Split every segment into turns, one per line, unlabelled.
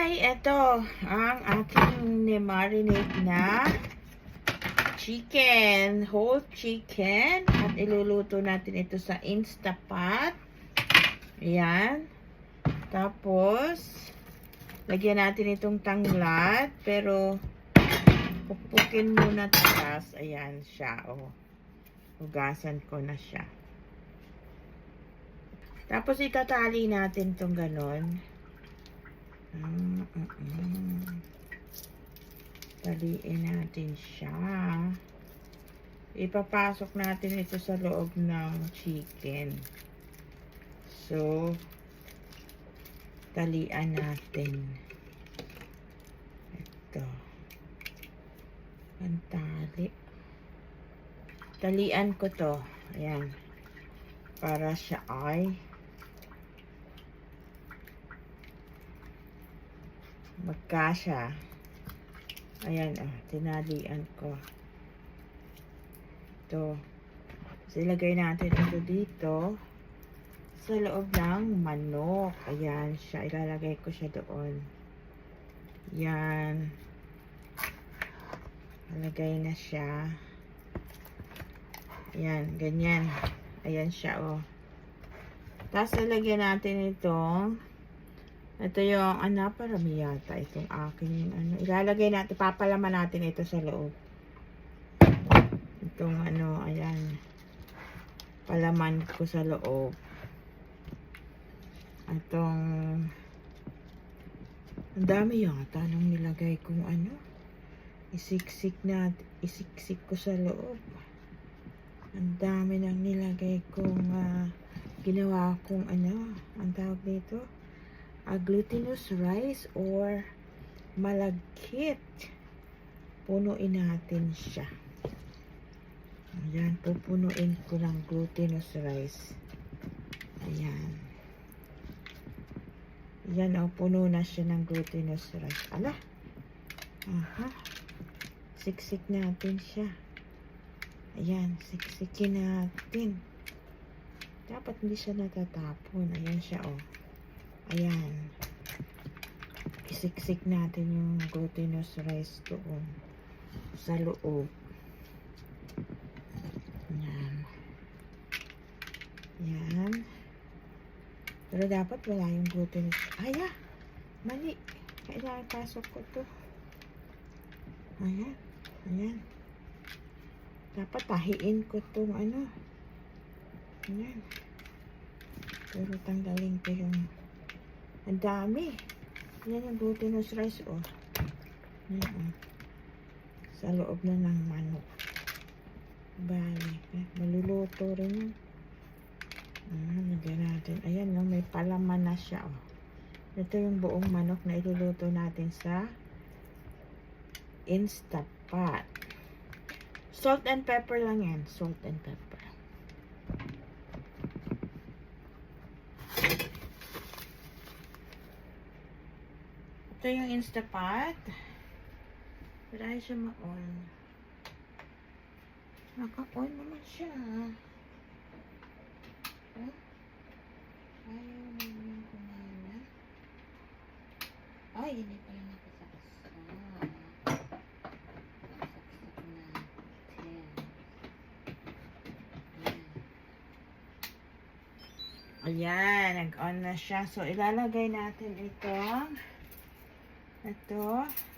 Hi, ito ang aking marinate na chicken, whole chicken, at iluluto natin ito sa Instapot. Ayan. Tapos, lagyan natin itong tanglad, pero pukpukin muna tatas. Ayan siya, oh. Hugasan ko na siya. Tapos itatali natin itong ganon. Taliin natin siya. Ipapasok natin ito sa loob ng chicken. So, talian natin. Ito. Ang tali. Talian ko to. Ayan. Para siya ay magkasya. Ayan, tinalian ko. Ito. Silagay natin ito dito sa loob ng manok. Ayan siya. Ilalagay ko siya doon. Yan. Ilagay na siya. Ayan, ganyan. Ayan siya, oh. Tapos, ilagyan natin itong ito yung, parami yata itong akin yung, ilalagay natin, papalaman natin ito sa loob. Itong, ayan. Palaman ko sa loob. Itong, ang dami yata nung nilagay kong, isiksik ko sa loob. Ang dami nang nilagay kong, ginawa kong, ang tawag dito? Glutinous rice or malagkit. Punuin natin siya. Ayan, pupunuin ko ng glutinous rice. Ayan. Ayan, puno na siya ng glutinous rice. Ala. Aha. Siksik natin siya. Ayan, siksikin natin. Dapat hindi siya natatapon. Ayan siya, oh. Ayan. Isiksik natin yung glutinous rice doon sa loob. Ayan. Ayan. Pero dapat wala yung glutinous. Ayan. Mali. Kailangan pasok ko to. Ayan. Ayan. Dapat tahiin ko tong Ayan. Pero tanggalin ko yung ang dami. Yan yung glutinous rice, oh. Yan, oh. Sa loob na ng manok. Bali. Maluluto rin yun. Lagyan natin. Ayan, no, may palaman na siya, oh. Ito yung buong manok na iluluto natin sa Instapot. Salt and pepper lang yan. Salt and pepper. Ito yung Instapot. Pero ayaw siya ma-on. Naka-on naman siya. Oh? Ayaw naman kumana. Ay, hindi pala nakasaksak. Nakasaksak natin. Ayan, nag-on na siya. So, ilalagay natin ito,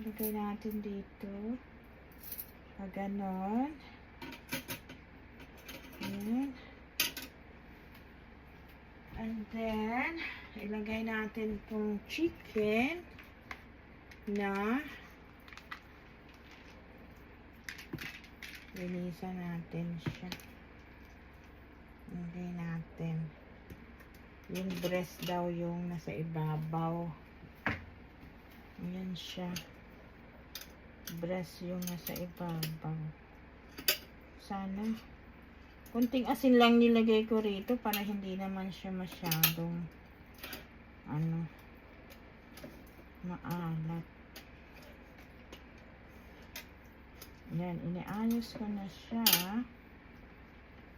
lagay natin dito. Ganon. Ayan. And then, ilagay natin itong chicken na linisan natin siya. Ilagay natin. Yung breast daw yung nasa ibabaw. Ayan siya. Breast yung nasa ibabaw. Sana. Kunting asin lang nilagay ko rito para hindi naman siya masyadong maalat. Ayan. Iniayos ko na siya.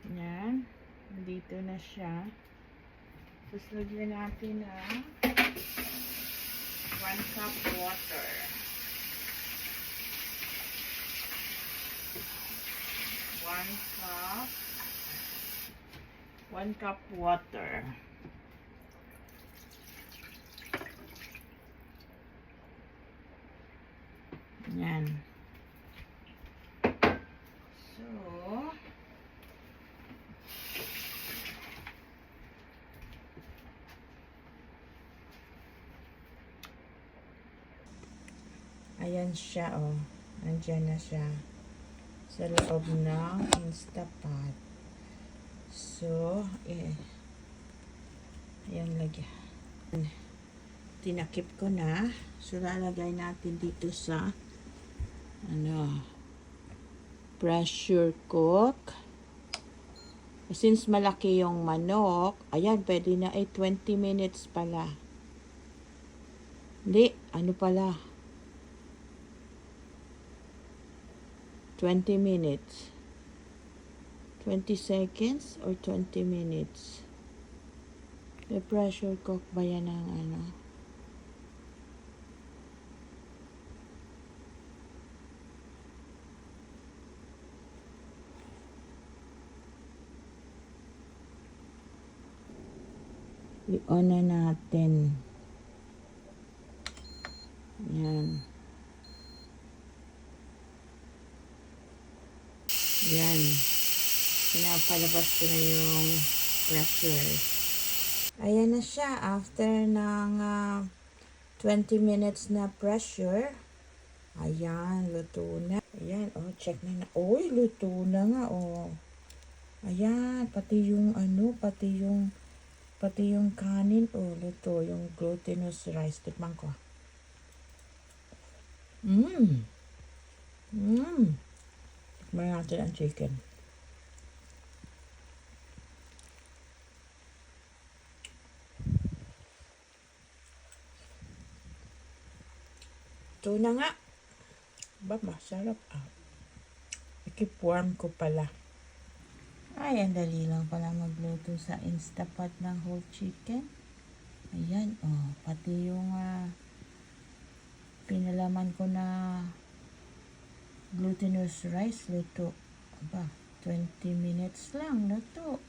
Ayan. Dito na siya. Tapos lagyan natin ng 1 cup cup water. 1 cup water. Yan. So, ayan siya, oh. Nandiyan na siya sa loob ng Instapot. So, ayan, lagyan. Tinakip ko na. So, lalagay natin dito sa pressure cook. Since malaki yung manok, ayan, pwede na 20 minutes pala. Hindi, pala? 20 minutes. 20 seconds or 20 minutes? May pressure cook ba yan ng i-on na natin. Yan. Yan. Pinapalabas ko na yung pressure. Ayan na siya. After ng 20 minutes na pressure. Ayan, luto na. Ayan, oh, check na. Uy, luto na nga, oh. Ayan, pati yung kanin, oh, luto. Yung glutinous rice. Tikman ko. Tikman natin ang chicken. Ito na nga. Ba, masarap, ah. Ikip-warm ko pala. Ay, ang dali lang pala magluto sa Instapot ng whole chicken. Ayan, oh. Pati yung pinalaman ko na glutinous rice, luto. Aba, 20 minutes lang, luto.